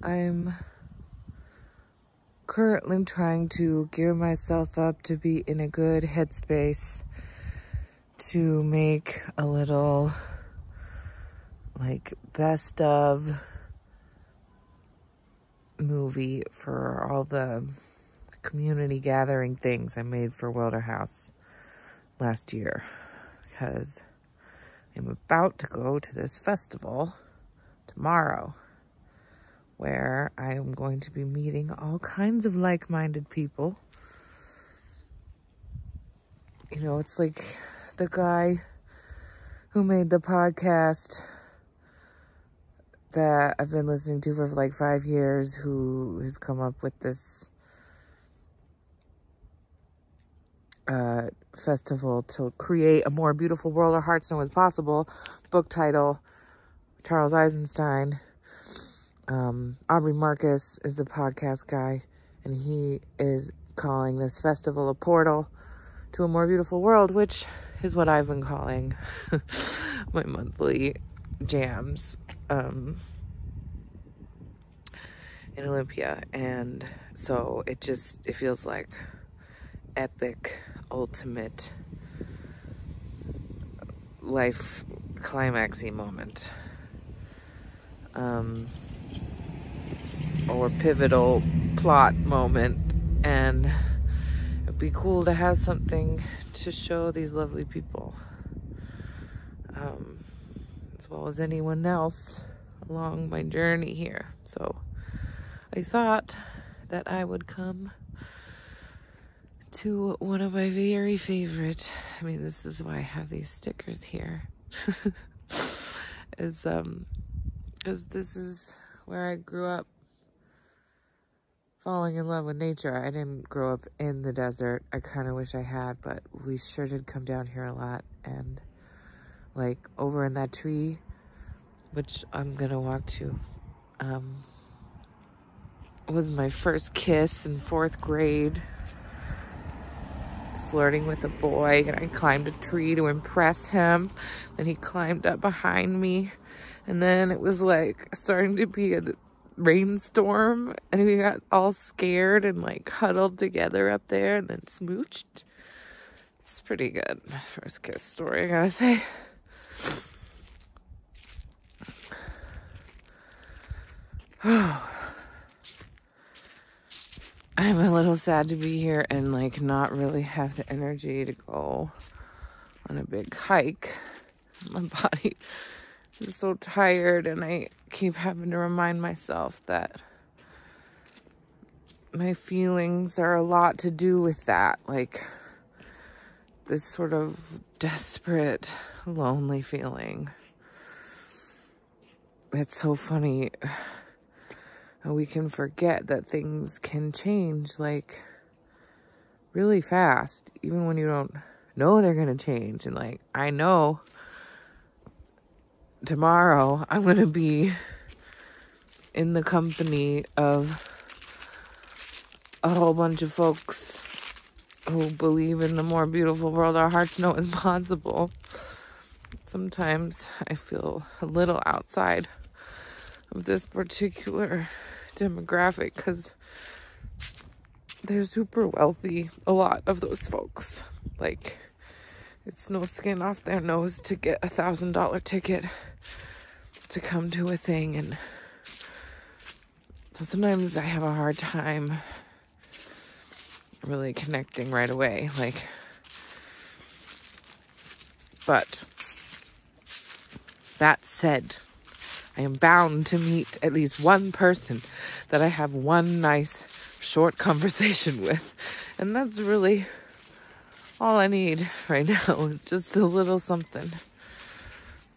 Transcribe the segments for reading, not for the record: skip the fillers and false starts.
I'm currently trying to gear myself up to be in a good headspace to make a little, like, best of movie for all the community gathering things I made for Wilder House last year, because I'm about to go to this festival tomorrow where I am going to be meeting all kinds of like-minded people. You know, it's like the guy who made the podcast that I've been listening to for like 5 years, who has come up with this festival to create a more beautiful world our hearts know is possible. Book title, Charles Eisenstein. Aubrey Marcus is the podcast guy, and he is calling this festival a portal to a more beautiful world, which is what I've been calling my monthly jams in Olympia. And so it feels like epic, ultimate life climaxy moment, or pivotal plot moment, and it'd be cool to have something to show these lovely people, as well as anyone else along my journey here. So I thought that I would come to one of my very favorite, I mean, this is why I have these stickers here, is because this is where I grew up falling in love with nature. I didn't grow up in the desert. I kind of wish I had, but we sure did come down here a lot. And like over in that tree, which I'm gonna walk to, was my first kiss in 4th grade. Flirting with a boy, and I climbed a tree to impress him. Then he climbed up behind me, and then it was like starting to be a rainstorm, and we got all scared and like huddled together up there and then smooched. It's pretty good first kiss story, I gotta say. I'm a little sad to be here and like not really have the energy to go on a big hike. My body is so tired, and I keep having to remind myself that my feelings are a lot to do with that. Like this sort of desperate, lonely feeling. It's so funny how we can forget that things can change like really fast, even when you don't know they're gonna change. And like, I know tomorrow I'm gonna be in the company of a whole bunch of folks who believe in the more beautiful world our hearts know is possible. Sometimes I feel a little outside of this particular demographic because they're super wealthy, a lot of those folks. Like, it's no skin off their nose to get a $1,000 ticket to come to a thing. And so sometimes I have a hard time really connecting right away. Like, but that said, I am bound to meet at least one person that I have one nice short conversation with. And that's really all I need right now. It's just a little something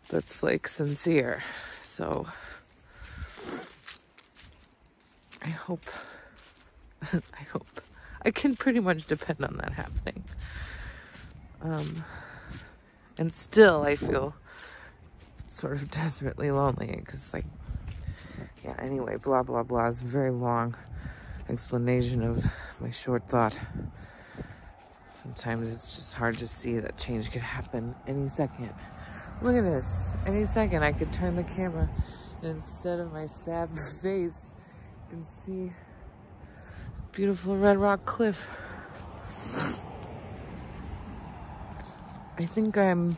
that's like sincere. So I hope I can pretty much depend on that happening. And still I feel sort of desperately lonely because, like, yeah, anyway, blah blah blah is a very long explanation of my short thought. Sometimes it's just hard to see that change could happen any second. Look at this. Any second I could turn the camera And instead of my sad face, you can see beautiful red rock cliff. I think I'm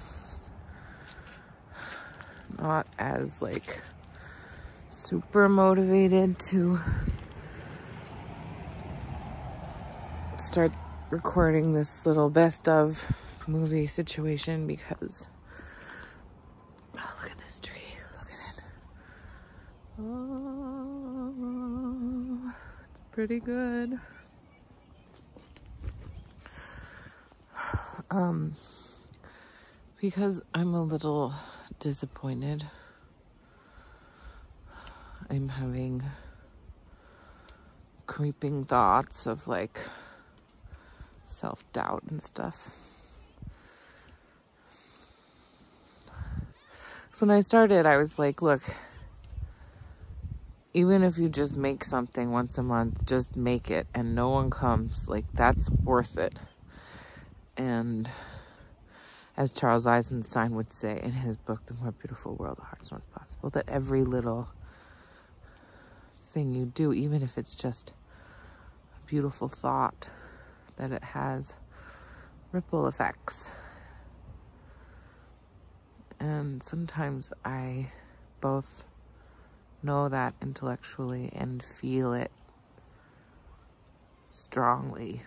not as like super motivated to start recording this little best of movie situation because, oh, look at this tree, look at it. Oh, it's pretty good. Because I'm a little disappointed. I'm having creeping thoughts of like self-doubt and stuff. So when I started, I was like, look, even if you just make something once a month, just make it and no one comes, like that's worth it. And as Charles Eisenstein would say in his book, The More Beautiful World of Hearts Knows Possible, that every little thing you do, even if it's just a beautiful thought, that it has ripple effects. And sometimes I both know that intellectually and feel it strongly.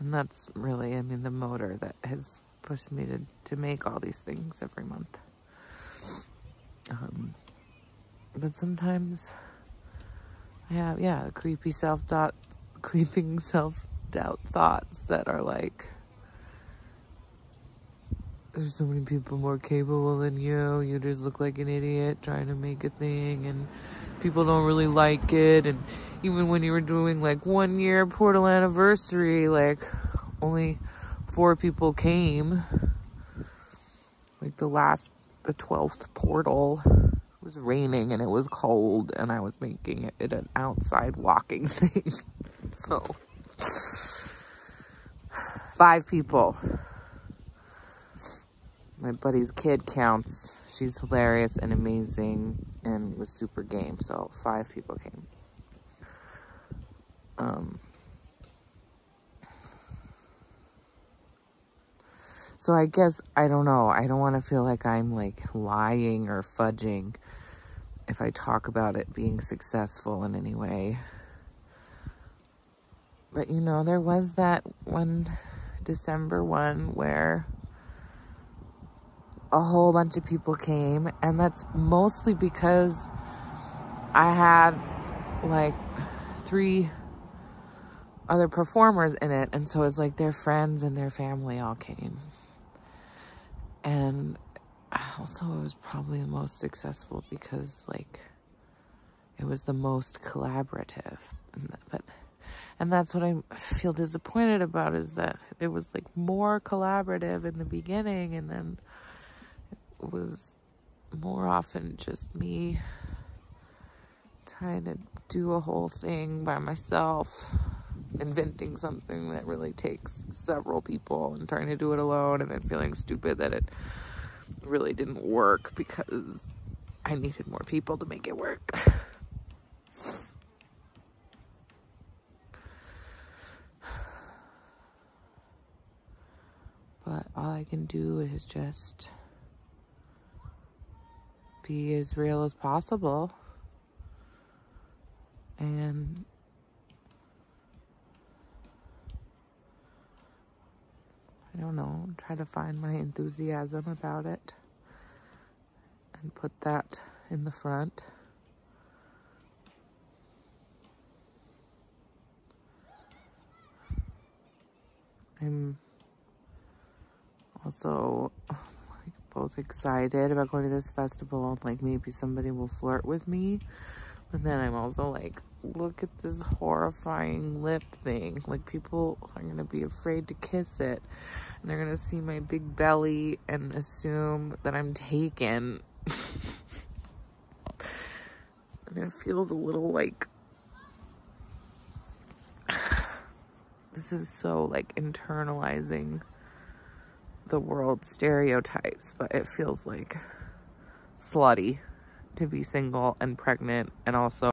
And that's really, I mean, the motor that has pushed me to make all these things every month. But sometimes I have, yeah, creeping self-doubt thoughts that are like, there's so many people more capable than you. You just look like an idiot trying to make a thing, and people don't really like it. And even when you were doing like 1 year portal anniversary, like only 4 people came. Like the 12th portal, it was raining and it was cold and I was making it an outside walking thing. So 5 people. My buddy's kid counts. She's hilarious and amazing and was super game. So 5 people came. So I guess, I don't know. I don't want to feel like I'm like lying or fudging if I talk about it being successful in any way. But you know, there was that one December one where a whole bunch of people came, and that's mostly because I had like 3 other performers in it, and so it's like their friends and their family all came. And also it was probably the most successful because like it was the most collaborative. And that's what I feel disappointed about, is that it was like more collaborative in the beginning, and then it was more often just me trying to do a whole thing by myself, inventing something that really takes several people and trying to do it alone, and then feeling stupid that it really didn't work because I needed more people to make it work. But all I can do is just be as real as possible and I don't know, try to find my enthusiasm about it and put that in the front. I'm also like both excited about going to this festival, and like maybe somebody will flirt with me, but then I'm also like, look at this horrifying lip thing. Like people are gonna be afraid to kiss it, and they're gonna see my big belly and assume that I'm taken. And it feels a little like this is so like internalizing the world stereotypes, but it feels like slutty to be single and pregnant and also